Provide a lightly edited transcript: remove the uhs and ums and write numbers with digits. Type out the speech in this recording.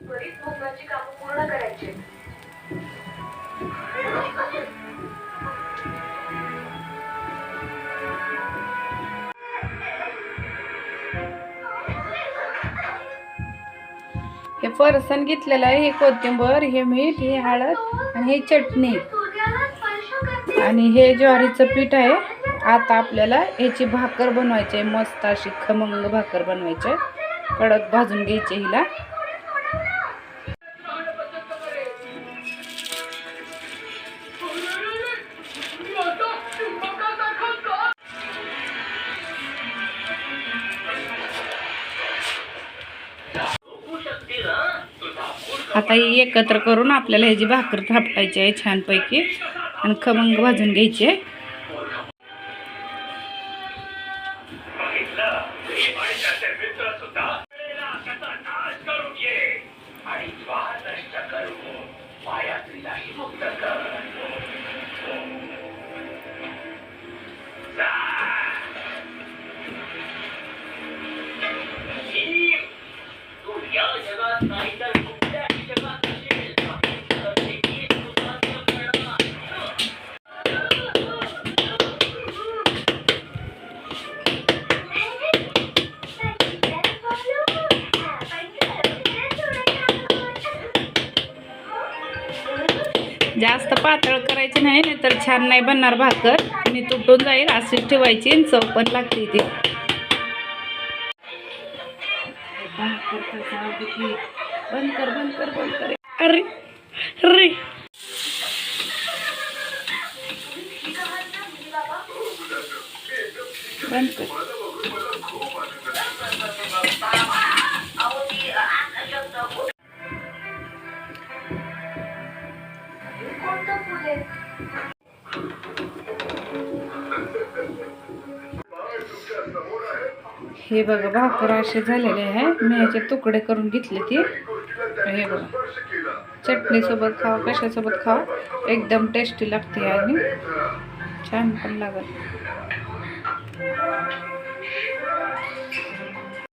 त्वरित महत्त्वाची कामं पूर्ण करायची. हे फरसाण घेतलेलं आहे, हे कोथिंबर, हे मीठ, हे हळद आणि हे चटणी आणि हे ज्वारीचं पीठ आहे. आता आपल्याला ह्याची भाकर बनवायची आहे, मस्त अशी खमंग भाकर बनवायची आहे. कडक भाजून घ्यायची हिला. आता ही एकत्र करून आपल्याला ह्याची भाकर थापटायची आहे छानपैकी आणि खमंग भाजून घ्यायची आहे. जास्त पातळ करायची नाही, नाहीतर छान नाही बनणार भाकर आणि तुटून जाईल. अशीच ठेवायची आणि चव पण लागते ती. बंद कर बंद कर बंद कर. अरे अरे बंद कर. हे बघा भाकर असे झालेले आहे. मी ह्याचे तुकडे करून घेतले ती. हे बघा, चटणी सोबत खावा, कशासोबत खावा, एकदम टेस्टी लागते आणि छान पण लागत.